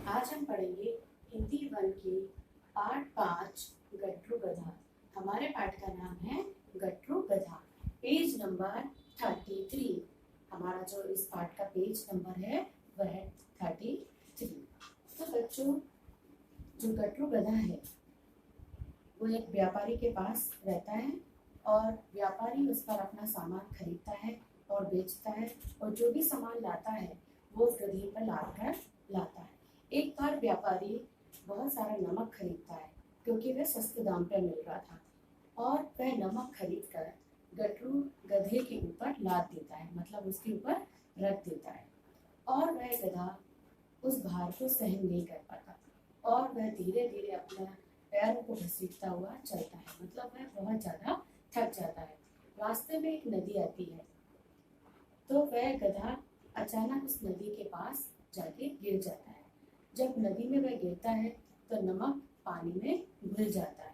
आज हम पढ़ेंगे हिंदी 1 के पाठ 5 गट्टू गधा। हमारे पाठ का नाम है गट्टू गधा। Page number 33। हमारा जो इस पाठ का पेज नंबर है वह है 33। तो बच्चों, जो गट्टू गधा है वो एक व्यापारी के पास रहता है और व्यापारी उस पर अपना सामान खरीदता है और बेचता है, और जो भी सामान लाता है वो उस गधे पर लाद कर लाता है। एक बार व्यापारी बहुत सारा नमक खरीदता है क्योंकि वह सस्ते दाम पर मिल रहा था, और वह नमक खरीद कर गट्टू गधे के ऊपर लाद देता है, मतलब उसके ऊपर रख देता है, और वह गधा उस भार को सहन नहीं कर पाता और वह धीरे धीरे अपना पैरों को घसीटता हुआ चलता है, मतलब वह बहुत ज्यादा थक जाता है। रास्ते में एक नदी आती है, तो वह गधा अचानक उस नदी के पास जाके गिर जाता है। जब नदी में वह गिरता है तो नमक पानी में घुल जाता है,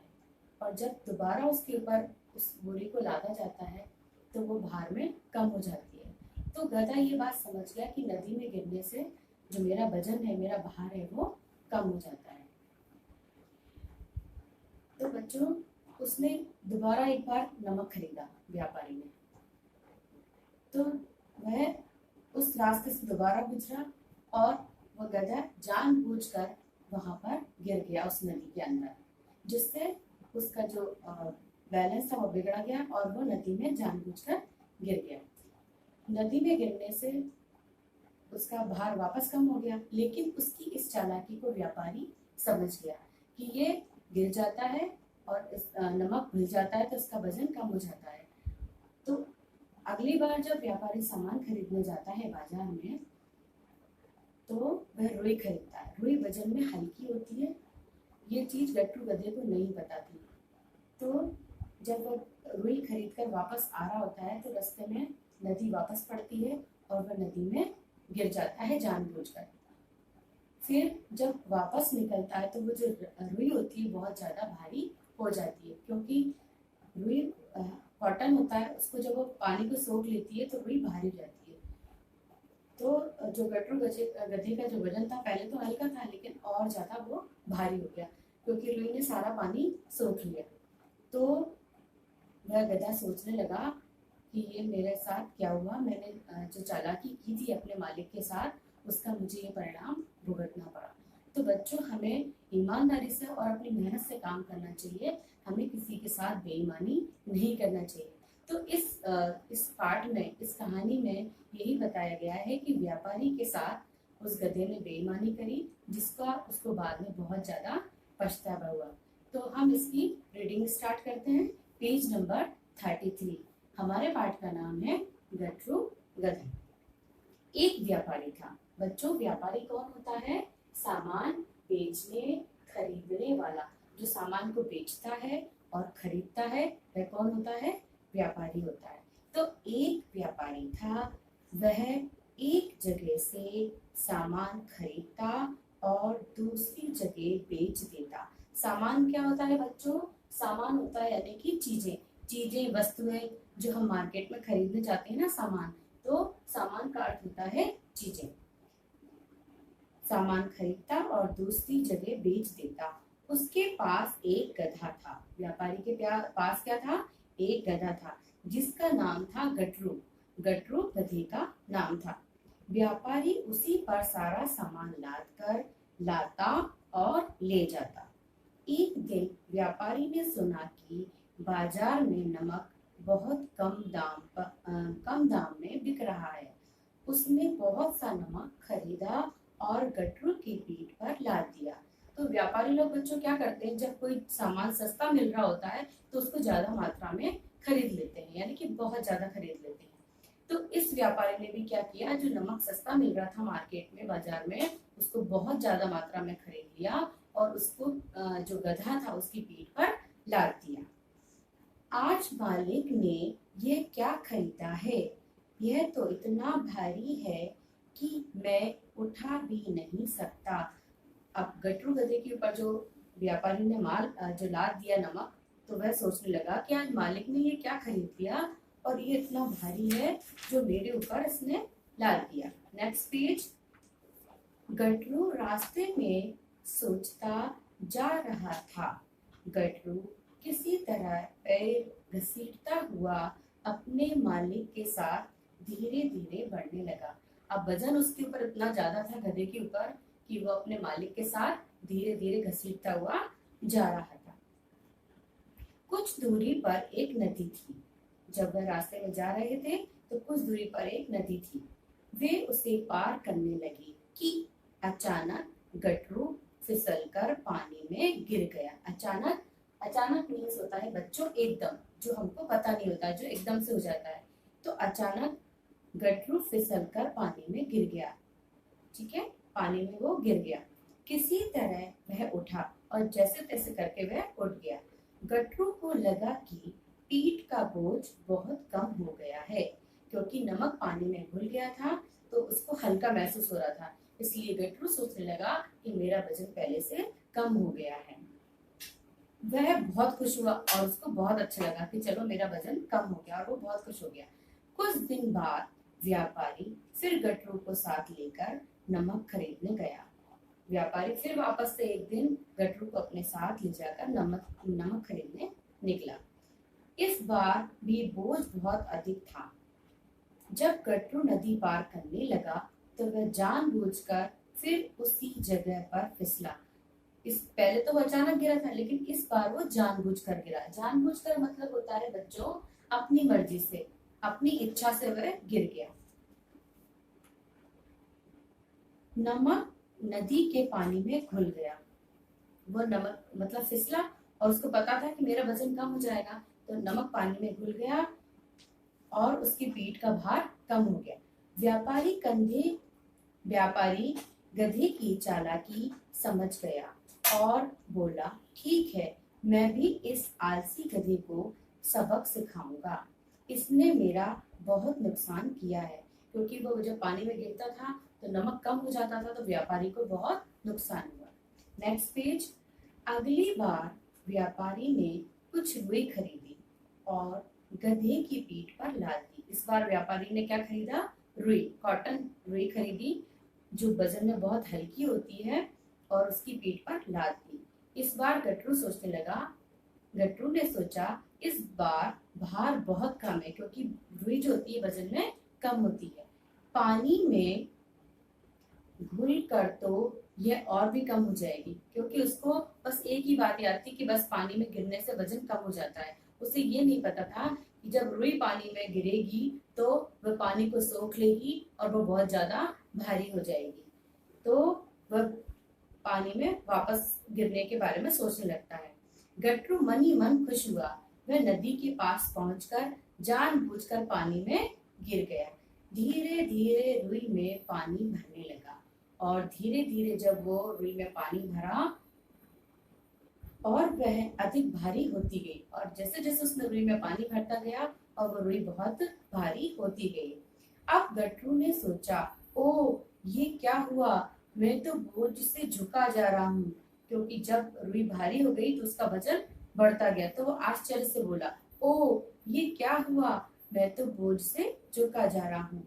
और जब दोबारा उसके ऊपर उस बोरी को लादा जाता है तो वो भार में कम हो जाती है। तो गधा ये बात समझ गया कि नदी में गिरने से जो मेरा वजन है, मेरा भार है, वो कम हो जाता है। तो बच्चों, उसने दोबारा एक बार नमक खरीदा व्यापारी ने, तो वह उस रास्ते से दोबारा गुजरा और वह गधा जानबूझकर वहां पर गिर गया उस नदी के अंदर, जिससे उसका जो बैलेंस था वो बिगड़ गया और वो नदी में जानबूझकर गिर गया। नदी में गिरने से उसका भार वापस कम हो गया, लेकिन उसकी इस चालाकी को व्यापारी समझ गया कि ये गिर जाता है और इस नमक घुल जाता है तो इसका वजन कम हो जाता है। तो अगली बार जब व्यापारी सामान खरीदने जाता है बाजार में, तो वह रुई खरीदता है। रुई वजन में हल्की होती है, ये चीज गट्टू गधे को नहीं पता थी। तो जब वह रुई खरीद कर वापस आ रहा होता है तो रास्ते में नदी वापस पड़ती है और वह नदी में गिर जाता है जानबूझकर। फिर जब वापस निकलता है तो वो जो रुई होती है बहुत ज्यादा भारी हो जाती है, क्योंकि रुई कॉटन होता है, उसको जब वो पानी को सोख लेती है तो रुई भारी हो जाती है। तो जो गट्टू गधे का जो वजन था पहले तो हल्का था, लेकिन और ज्यादा वो भारी हो गया क्योंकि रुई ने सारा पानी सोख लिया। तो वह गधा सोचने लगा कि ये मेरे साथ क्या हुआ, मैंने जो चालाकी की थी अपने मालिक के साथ उसका मुझे ये परिणाम भुगतना पड़ा। तो बच्चों, हमें ईमानदारी से और अपनी मेहनत से काम करना चाहिए, हमें किसी के साथ बेईमानी नहीं करना चाहिए। तो इस पाठ में, इस कहानी में यही बताया गया है कि व्यापारी के साथ उस गधे ने बेईमानी करी, जिसका उसको बाद में बहुत ज्यादा पछतावा हुआ। तो हम इसकी रीडिंग स्टार्ट करते हैं। Page number 33। हमारे पाठ का नाम है गट्टू गधा। एक व्यापारी था। बच्चों, व्यापारी कौन होता है? सामान बेचने खरीदने वाला। जो सामान को बेचता है और खरीदता है वह कौन होता है? व्यापारी होता है। तो एक व्यापारी था, वह एक जगह से सामान खरीदता और दूसरी जगह बेच देता। सामान क्या होता है बच्चों? सामान होता है यानी कि चीजें वस्तुएं जो हम मार्केट में खरीदने जाते हैं ना सामान, तो सामान का अर्थ होता है चीजें। सामान खरीदता और दूसरी जगह बेच देता। उसके पास एक गधा था। व्यापारी के पास क्या था? एक गधा था जिसका नाम था गट्टू। गट्टू गधे का नाम था। व्यापारी उसी पर सारा सामान लाद कर लाता और ले जाता। एक दिन व्यापारी ने सुना कि बाजार में नमक बहुत कम दाम में बिक रहा है। उसने बहुत सा नमक खरीदा और गट्टू की पीठ पर लाद दिया। तो व्यापारी लोग बच्चों क्या करते हैं, जब कोई सामान सस्ता मिल रहा होता है तो उसको ज्यादा मात्रा में खरीद लेते हैं, यानी कि बहुत ज्यादा खरीद लेते हैं। तो इस व्यापारी ने भी क्या किया, जो नमक सस्ता मिल रहा था मार्केट में, बाजार में, उसको बहुत ज्यादा मात्रा में खरीद लिया और उसको जो गधा था उसकी पीठ पर लाद दिया। आज मालिक ने ये क्या खरीदा है? यह तो इतना भारी है कि मैं उठा भी नहीं सकता। अब गट्टू गधे के ऊपर जो व्यापारी ने माल जो लाद दिया नमक, तो वह सोचने लगा कि आज मालिक ने ये क्या खरीद लिया और ये इतना भारी है जो मेरे ऊपर इसने लाद दिया। Next page. गटरू रास्ते में सोचता जा रहा था। गटरू किसी तरह पैर घसीटता हुआ अपने मालिक के साथ धीरे धीरे बढ़ने लगा। अब वजन उसके ऊपर इतना ज्यादा था, गधे के ऊपर, कि वो अपने मालिक के साथ धीरे धीरे घसीटता हुआ जा रहा था। कुछ दूरी पर एक नदी थी। जब वह रास्ते में जा रहे थे तो कुछ दूरी पर एक नदी थी। वे उसे पार करने लगे कि अचानक गटरू फिसलकर पानी में गिर गया। अचानक, अचानक मीन्स होता है बच्चों एकदम, जो हमको पता नहीं होता, जो एकदम से हो जाता है। तो अचानक गटरू फिसलकर पानी में गिर गया। ठीक है, पानी में वो गिर गया। किसी तरह वह उठा और जैसे तैसे करके वह उठ गया। गटरू को लगा कि पीठ का बोझ बहुत कम हो गया है, क्योंकि नमक पानी में घुल गया था तो उसको हल्का महसूस हो रहा था। इसलिए गटरू सोचने लगा कि मेरा वजन पहले से कम हो गया है। वह बहुत खुश हुआ और उसको बहुत अच्छा लगा कि चलो मेरा वजन कम हो गया, और वो बहुत खुश हो गया। कुछ दिन बाद व्यापारी फिर गटरू को साथ लेकर नमक खरीदने गया। व्यापारी फिर वापस से एक दिन गटरू को अपने साथ ले जाकर नमक खरीदने निकला। इस बार भी बोझ बहुत अधिक था। जब गटरू नदी पार करने लगा तो वह जानबूझकर फिर उसी जगह पर फिसला। इस पहले तो वो अचानक गिरा था, लेकिन इस बार वो जानबूझकर गिरा। जानबूझकर मतलब होता है बच्चों अपनी मर्जी से, अपनी इच्छा से वह गिर गया। नमक नदी के पानी में घुल गया। वो नमक मतलब फिसला और उसको पता था कि मेरा वजन कम हो जाएगा, तो नमक पानी में घुल गया और उसकी पीठ का भार कम हो गया। व्यापारी गधे की चालाकी समझ गया और बोला, ठीक है, मैं भी इस आलसी गधे को सबक सिखाऊंगा। इसने मेरा बहुत नुकसान किया है, क्योंकि वो जब पानी में गिरता था तो नमक कम हो जाता था, तो व्यापारी को बहुत नुकसान हुआ। Next page. अगली बार व्यापारी ने कुछ रुई खरीदी और गधे की पीठ पर लाद दी। इस बार व्यापारी ने क्या खरीदा? रुई, कॉटन रुई खरीदी, जो वजन में बहुत हल्की होती है, और उसकी पीठ पर लाद दी। इस बार गटरू ने सोचा इस बार भार बहुत कम है, क्योंकि रुई जो होती है वजन में कम होती है। पानी में घुल कर तो यह और भी कम हो जाएगी, क्योंकि उसको बस एक ही बात याद थी कि बस पानी में गिरने से वजन कम हो जाता है। उसे ये नहीं पता था कि जब रुई पानी में गिरेगी तो वह पानी को सोख लेगी और वो बहुत ज्यादा भारी हो जाएगी, तो वह पानी में वापस गिरने के बारे में सोचने लगता है। गटरू मन ही मन खुश हुआ। वह नदी के पास पहुंचकर जानबूझकर पानी में गिर गया। धीरे धीरे रुई में पानी भरने लगा, और धीरे धीरे जब वो रुई में पानी भरा और वह अधिक भारी होती गई, और जैसे जैसे उसने रुई में पानी भरता गया और वो रुई बहुत भारी होती गई। अब गटरू ने सोचा, ओ ये क्या हुआ, मैं तो बोझ से झुका जा रहा हूँ, क्योंकि जब रुई भारी हो गई तो उसका वजन बढ़ता गया। तो वो आश्चर्य से बोला, ओ ये क्या हुआ, मैं तो बोझ से झुका जा रहा हूँ।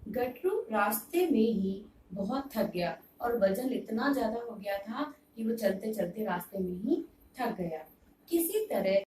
गटरू रास्ते में ही बहुत थक गया और वजन इतना ज्यादा हो गया था कि वो चलते चलते रास्ते में ही थक गया। किसी तरह